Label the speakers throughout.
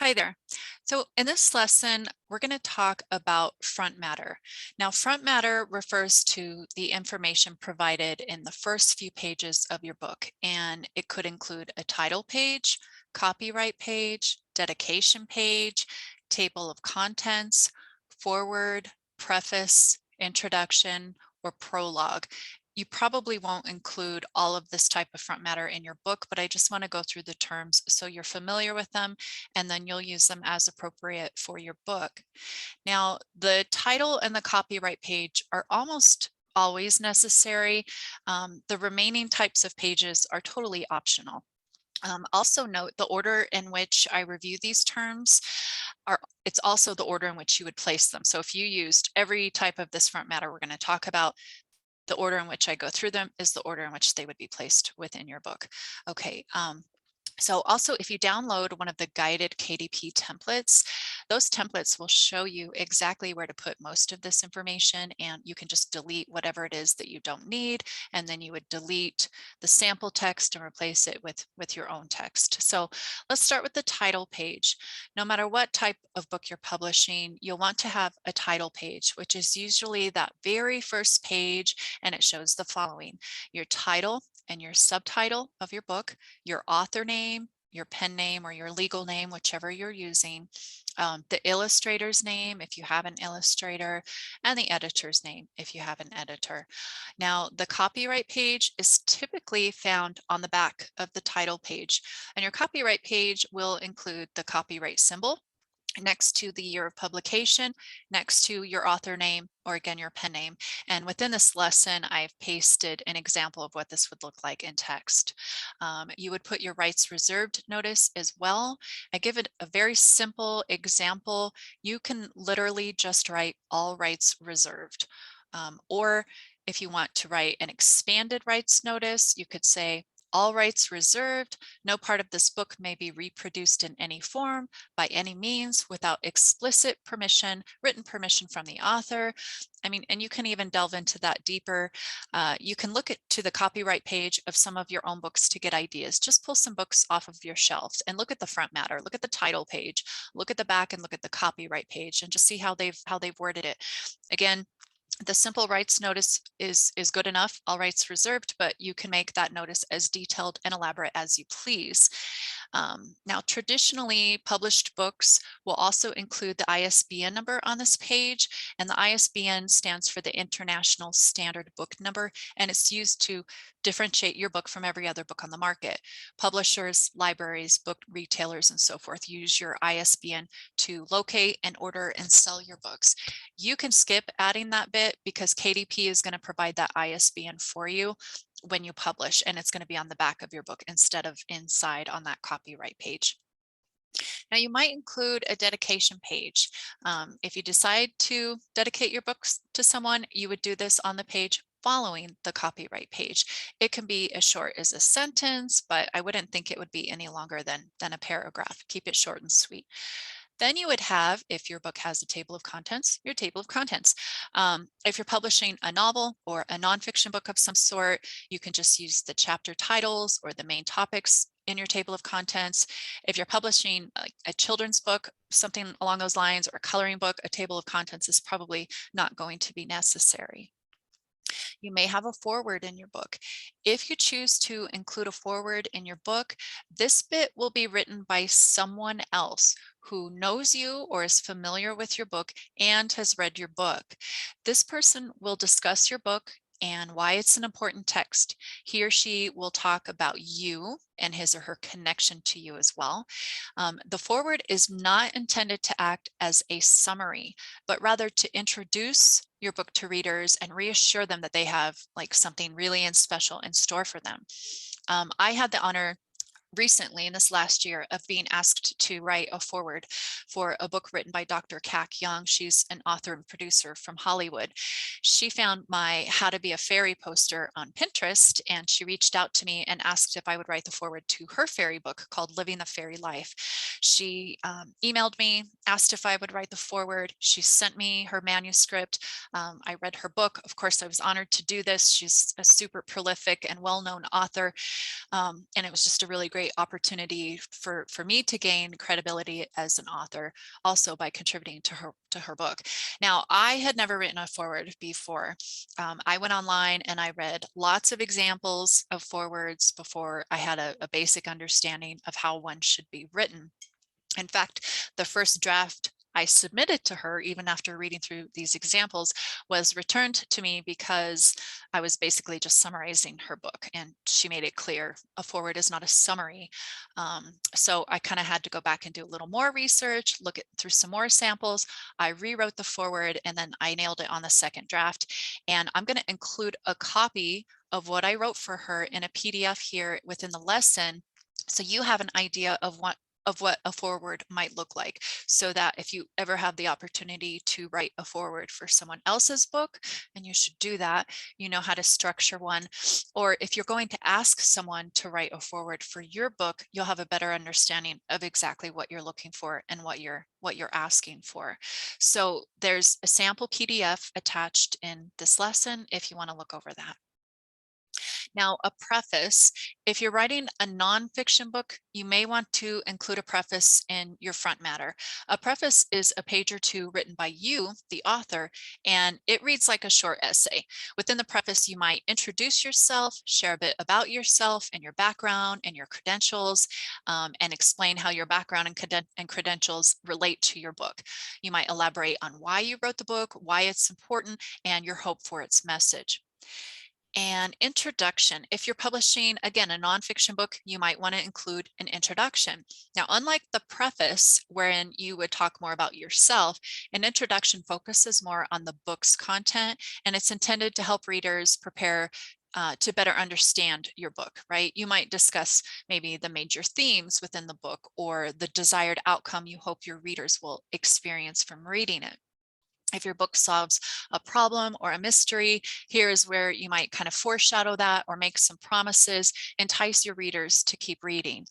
Speaker 1: Hi there. So in this lesson, we're going to talk about front matter. Now, front matter refers to the information provided in the first few pages of your book, and it could include a title page, copyright page, dedication page, table of contents, foreword, preface, introduction, or prologue. You probably won't include all of this type of front matter in your book, but I just want to go through the terms so you're familiar with them, and then you'll use them as appropriate for your book. Now, the title and the copyright page are almost always necessary. The remaining types of pages are totally optional. Also note the order in which I review these terms it's also the order in which you would place them. So if you used every type of this front matter we're going to talk about, the order in which I go through them is the order in which they would be placed within your book. Okay. So also, if you download one of the guided KDP templates, those templates will show you exactly where to put most of this information, and you can just delete whatever it is that you don't need, and then you would delete the sample text and replace it with your own text. So let's start with the title page. No matter what type of book you're publishing, you'll want to have a title page, which is usually that very first page, and it shows the following: your title and your subtitle of your book, your author name, your pen name or your legal name, whichever you're using, the illustrator's name if you have an illustrator, and the editor's name if you have an editor. Now, the copyright page is typically found on the back of the title page, and your copyright page will include the copyright symbol next to the year of publication, next to your author name, or again, your pen name. And within this lesson, I've pasted an example of what this would look like in text. You would put your rights reserved notice as well. I give it a very simple example. You can literally just write all rights reserved. Or if you want to write an expanded rights notice, you could say, all rights reserved. No part of this book may be reproduced in any form, by any means, without explicit permission, written permission from the author. I mean, and you can even delve into that deeper. You can look to the copyright page of some of your own books to get ideas. Just pull some books off of your shelves and look at the front matter, look at the title page, look at the back, and look at the copyright page, and just see how they've worded it. Again, the simple rights notice is good enough, all rights reserved, but you can make that notice as detailed and elaborate as you please. Now, traditionally published books will also include the ISBN number on this page, and the ISBN stands for the International Standard Book Number, and it's used to differentiate your book from every other book on the market. Publishers, libraries, book retailers, and so forth use your ISBN to locate and order and sell your books. You can skip adding that bit because KDP is going to provide that ISBN for you when you publish, and it's going to be on the back of your book instead of inside on that copyright page. Now, you might include a dedication page. If you decide to dedicate your books to someone, you would do this on the page following the copyright page. It can be as short as a sentence, but I wouldn't think it would be any longer than a paragraph. Keep it short and sweet. Then you would have, if your book has a table of contents, your table of contents. If you're publishing a novel or a nonfiction book of some sort, you can just use the chapter titles or the main topics in your table of contents. If you're publishing a children's book, something along those lines, or a coloring book, a table of contents is probably not going to be necessary. You may have a foreword in your book. If you choose to include a foreword in your book, this bit will be written by someone else who knows you or is familiar with your book and has read your book. This person will discuss your book and why it's an important text. He or she will talk about you and his or her connection to you as well. The foreword is not intended to act as a summary, but rather to introduce your book to readers and reassure them that they have like something really special in store for them. I had the honor recently in this last year of being asked to write a foreword for a book written by Dr. Kak Young. She's an author and producer from Hollywood. She found my How to Be a Fairy poster on Pinterest, and she reached out to me and asked if I would write the foreword to her fairy book called Living the Fairy Life. She emailed me, asked if I would write the foreword. She sent me her manuscript. I read her book. Of course, I was honored to do this. She's a super prolific and well-known author. And it was just a really great great opportunity for me to gain credibility as an author, also by contributing to her book. Now, I had never written a foreword before. I went online and I read lots of examples of forewords before I had a basic understanding of how one should be written. In fact, the first draft I submitted to her, even after reading through these examples, was returned to me because I was basically just summarizing her book, and she made it clear a foreword is not a summary. So I kind of had to go back and do a little more research, look through some more samples. I rewrote the foreword, and then I nailed it on the second draft. And I'm going to include a copy of what I wrote for her in a PDF here within the lesson, so you have an idea of what a foreword might look like, so that if you ever have the opportunity to write a foreword for someone else's book, and you should do that, you know how to structure one. Or if you're going to ask someone to write a foreword for your book, you'll have a better understanding of exactly what you're looking for and what you're asking for. So there's a sample PDF attached in this lesson if you want to look over that. Now, a preface, if you're writing a nonfiction book, you may want to include a preface in your front matter. A preface is a page or two written by you, the author, and it reads like a short essay. Within the preface, you might introduce yourself, share a bit about yourself and your background and your credentials, and explain how your background and credentials relate to your book. You might elaborate on why you wrote the book, why it's important, and your hope for its message. And introduction. If you're publishing, again, a nonfiction book, you might want to include an introduction. Now, unlike the preface, wherein you would talk more about yourself, an introduction focuses more on the book's content, and it's intended to help readers prepare to better understand your book, right? You might discuss maybe the major themes within the book or the desired outcome you hope your readers will experience from reading it. If your book solves a problem or a mystery, here's where you might kind of foreshadow that or make some promises, entice your readers to keep reading.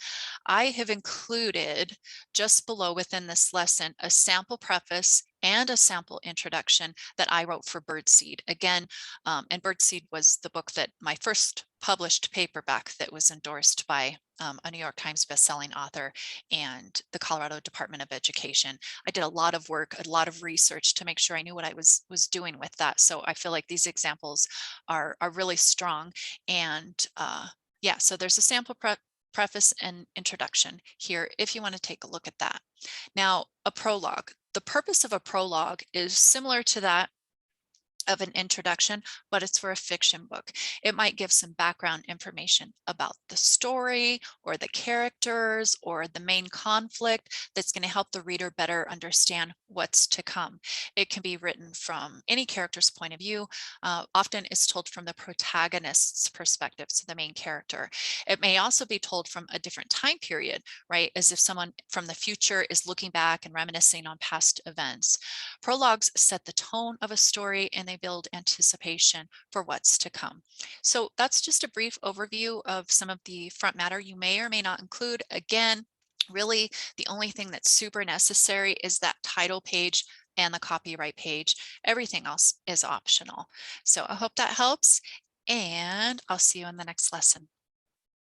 Speaker 1: I have included just below within this lesson a sample preface and a sample introduction that I wrote for Birdseed. Again, and Birdseed was the book that my first published paperback that was endorsed by a New York Times bestselling author and the Colorado Department of Education. I did a lot of work, a lot of research to make sure I knew what I was doing with that. So I feel like these examples are really strong. And yeah, so there's a sample preface and introduction here if you want to take a look at that. Now, a prologue. The purpose of a prologue is similar to that of an introduction, but it's for a fiction book. It might give some background information about the story or the characters or the main conflict that's going to help the reader better understand what's to come. It can be written from any character's point of view. Often it's told from the protagonist's perspective, so the main character. It may also be told from a different time period, right? As if someone from the future is looking back and reminiscing on past events. Prologues set the tone of a story and they build anticipation for what's to come. So that's just a brief overview of some of the front matter you may or may not include. Again, really the only thing that's super necessary is that title page and the copyright page. Everything else is optional. So I hope that helps, and I'll see you in the next lesson.